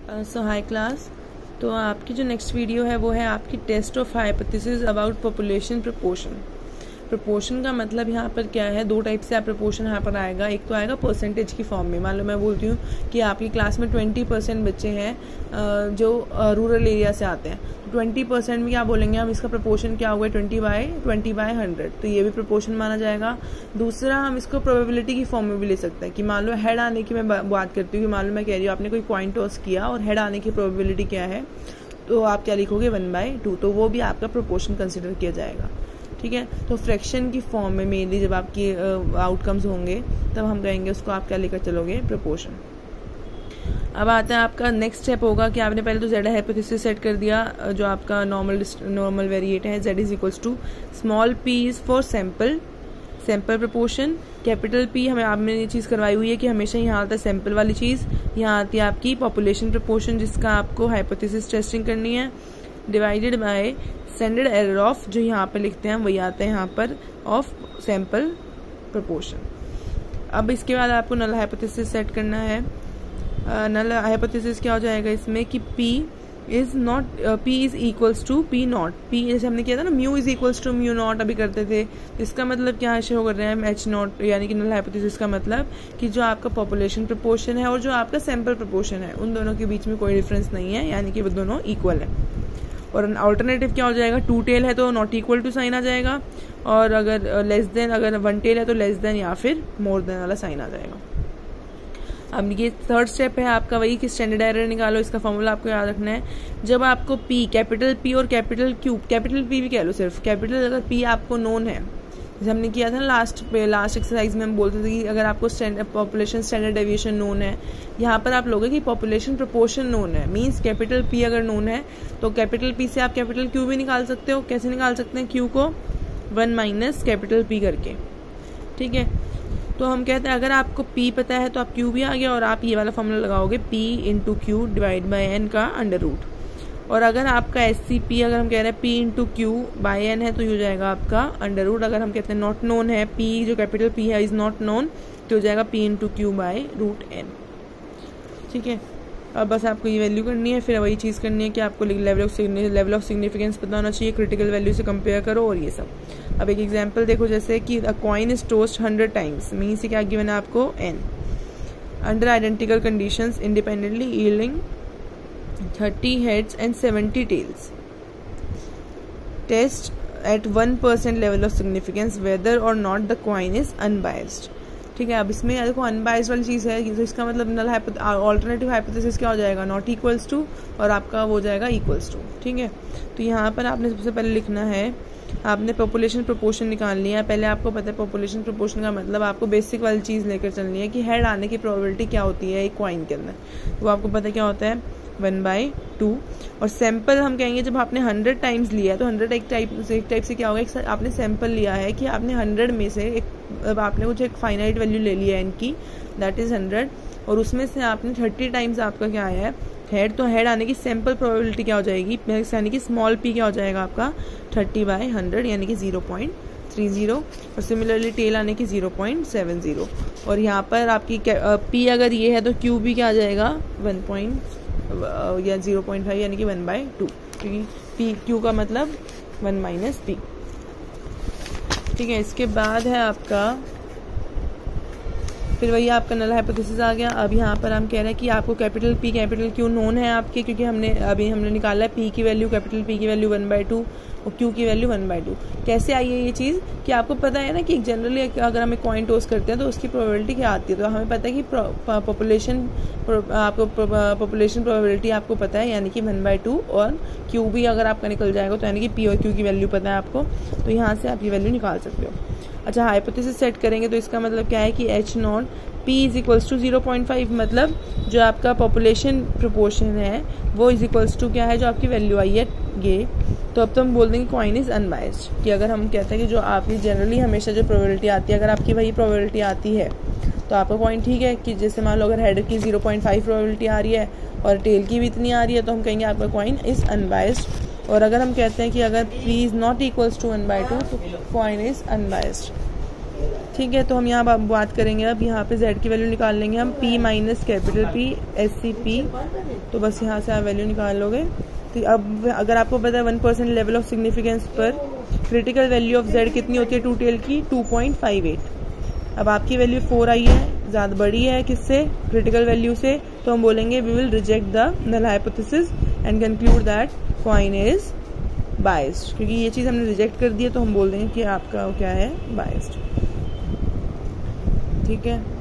सो high class. तो आपकी जो नेक्स्ट वीडियो है वो है आपकी test of hypothesis about population proportion. Proportion का मतलब यहाँ पर क्या है, दो टाइप से आप प्रपोर्शन यहाँ पर आएगा। एक तो आएगा परसेंटेज की फॉर्म में। मान लो मैं बोलती हूँ कि आपकी क्लास में 20% बच्चे हैं जो रूरल एरिया से आते हैं, तो 20% में क्या बोलेंगे हम, इसका प्रपोर्शन क्या होगा, 20/100। तो ये भी प्रपोर्शन माना जाएगा। दूसरा हम इसको प्रोबेबिलिटी की फॉर्म में भी ले सकते हैं कि मान लो हेड आने की मैं बात करती हूँ कि मान लो मैं कह रही हूँ आपने कोई कॉइन टॉस किया और हेड आने की प्रोबेबिलिटी क्या है, तो आप क्या लिखोगे 1/2। तो वो भी आपका प्रपोर्शन कंसिडर किया जाएगा। ठीक है, तो फ्रैक्शन की फॉर्म में मेनली जब आपकी आउटकम्स होंगे तब हम कहेंगे उसको आप क्या लेकर चलोगे, प्रपोर्शन। अब आता है आपका नेक्स्ट स्टेप होगा कि आपने पहले तो जेड हाइपोथेसिस सेट कर दिया, जो आपका नॉर्मल वेरिएट है। Z is equals to small P is for sample proportion, capital P हमें आपने ये चीज़ करवाई हुई है कि हमेशा यहाँ आता है सैंपल वाली चीज़, यहाँ आती है आपकी पॉपुलेशन प्रपोर्शन जिसका आपको हाइपोथेसिस टेस्टिंग करनी है, divided by standard error of, जो यहाँ पर लिखते हैं वही आता है यहाँ पर, ऑफ सैंपल प्रपोर्शन। अब इसके बाद आपको नल हाइपोथेसिस सेट करना है। नल हाइपोथेसिस क्या हो जाएगा इसमें कि P is equals to P not. P जैसे हमने किया था ना, mu is equals to mu not अभी करते थे। इसका मतलब क्या शो कर रहे हैं, H नॉट, यानी कि नल हाइपोथेसिस का मतलब कि जो आपका पॉपुलेशन प्रपोर्शन है और जो आपका सैंपल प्रपोर्शन है उन दोनों के बीच में कोई डिफरेंस नहीं है, यानी कि वो दोनों इक्वल है। और अल्टरनेटिव क्या हो जाएगा, 2 टेल है तो नॉट इक्वल टू साइन आ जाएगा, और अगर लेस देन, अगर 1 टेल है तो लेस देन या फिर मोर देन वाला साइन आ जाएगा। अब ये थर्ड स्टेप है आपका वही कि स्टैंडर्ड एरर निकालो। इसका फॉर्मूला आपको याद रखना है। जब आपको P, कैपिटल P और कैपिटल Q, कैपिटल P भी कह लो सिर्फ, कैपिटल अगर P आपको नोन है, जैसे हमने किया था ना लास्ट एक्सरसाइज में, हम बोलते थे कि अगर आपको पॉपुलेशन स्टैंडर्ड डेविएशन नोन है, यहाँ पर आप लोगे कि पॉपुलेशन प्रपोर्शन नोन है, मींस कैपिटल P अगर नोन है तो कैपिटल P से आप कैपिटल Q भी निकाल सकते हो। कैसे निकाल सकते हैं, Q को 1 माइनस कैपिटल P करके। ठीक है, तो हम कहते हैं अगर आपको P पता है तो आप Q भी आ गया, और आप ये वाला फॉर्मूला लगाओगे P into Q divide by N का अंडर रूट। और अगर आपका SCP अगर हम कह रहे हैं P into Q by N है तो ये हो जाएगा आपका अंडर रूट। अगर हम कहते हैं नॉट नोन है, P जो कैपिटल P है इज नॉट नोन, तो हो जाएगा P into Q by root N। ठीक है, अब बस आपको ये वैल्यू करनी है, फिर वही चीज़ करनी है कि आपको लेवल ऑफ सिग्निफिकेंस पता होना चाहिए, क्रिटिकल वैल्यू से कंपेयर करो और ये सब। अब एक एग्जांपल देखो, जैसे कि a coin is tossed 100 times, mean से क्या गिवन है आपको, n under identical conditions independently yielding 30 heads and 70 tails. Test at 1% level of significance whether और not the coin is unbiased. ठीक है, अब इसमें देखो अनबायस्ड वाली चीज़ है, तो इसका मतलब नल ऑल्टरनेटिव हाइपोथेसिस क्या हो जाएगा, नॉट इक्वल्स टू, और आपका वो जाएगा इक्वल्स टू। ठीक है, तो यहाँ पर आपने सबसे पहले लिखना है, आपने पॉपुलेशन प्रपोर्शन निकाल लिया। पहले आपको पता है पॉपुलेशन प्रपोर्शन का मतलब आपको बेसिक वाली चीज़ लेकर चलनी है कि हेड आने की प्रोबेबिलिटी क्या होती है एक कॉइन के अंदर, वो आपको पता क्या होता है 1/2। और सैंपल हम कहेंगे जब आपने 100 टाइम्स लिया है तो 100 एक टाइप से क्या होगा, आपने सैंपल लिया है कि आपने 100 में से अब आपने कुछ एक फाइनाइट वैल्यू ले लिया है इनकी, दैट इज 100, और उसमें से आपने 30 टाइम्स आपका क्या आया है हेड, तो हेड आने की सैंपल प्रोबेबिलिटी क्या हो जाएगी, यानी कि स्मॉल p क्या हो जाएगा आपका 30/100 यानी कि 0.30, और सिमिलरली टेल आने की 0.70। और यहाँ पर आपकी p अगर ये है तो q भी क्या आ जाएगा 0.5 यानी कि 1/2, क्योंकि q का मतलब 1 माइनस p। ठीक है, इसके बाद है आपका फिर वही आपका नल हाइपोथेसिस आ गया। अब यहाँ पर हम कह रहे हैं कि आपको capital P capital Q known है आपके, क्योंकि हमने निकाला है P की वैल्यू, कैपिटल P की वैल्यू 1/2 और Q की वैल्यू 1/2। कैसे आई है ये चीज़ कि आपको पता है ना कि जनरली अगर हम एक कॉइन टॉस करते हैं तो उसकी प्रोबेबिलिटी क्या आती है, तो हमें पता है कि पॉपुलेशन प्रोबेबिलिटी आपको पता है यानी कि 1/2, और Q भी अगर आपका निकल जाएगा तो यानी कि P और Q की वैल्यू पता है आपको, तो यहाँ से आप ये वैल्यू निकाल सकते हो। अच्छा, हाइपोथेसिस सेट करेंगे तो इसका मतलब क्या है कि H not P is equals to 0.5, मतलब जो आपका पॉपुलेशन प्रपोर्शन है वो इज इक्वल्स टू क्या है, जो आपकी वैल्यू आई है ये। तो अब तो हम बोल देंगे कॉइन इज अनबायस्ड, कि अगर हम कहते हैं कि जो आपकी जनरली हमेशा जो प्रोबेबिलिटी आती है, अगर आपकी वही प्रोबेबिलिटी आती है तो आपका पॉइंट ठीक है कि जैसे मान लो अगर हेड की 0.5 प्रोबेबिलिटी आ रही है और टेल की भी इतनी आ रही है तो हम कहेंगे आपका कॉइन इज अनबायस्ड। और अगर हम कहते हैं कि अगर P is not equals to 1/2 तो कॉइन इज अनबायस्ड। ठीक है, तो हम यहाँ बात करेंगे अब यहाँ पे z की वैल्यू निकाल लेंगे हम, p minus capital P SCP, तो बस यहाँ से आप वैल्यू निकाल लोगे। तो अब अगर आपको पता है 1% लेवल ऑफ सिग्निफिकेंस पर क्रिटिकल वैल्यू ऑफ z कितनी होती है टू टेल की, 2.58। अब आपकी वैल्यू 4 आई है, ज़्यादा बड़ी है किससे, क्रिटिकल वैल्यू से, तो हम बोलेंगे we will reject the null hypothesis and conclude that coin is biased. क्योंकि ये चीज़ हमने रिजेक्ट कर दी है तो हम बोल देंगे कि आपका क्या है, बायस्ड। ठीक है।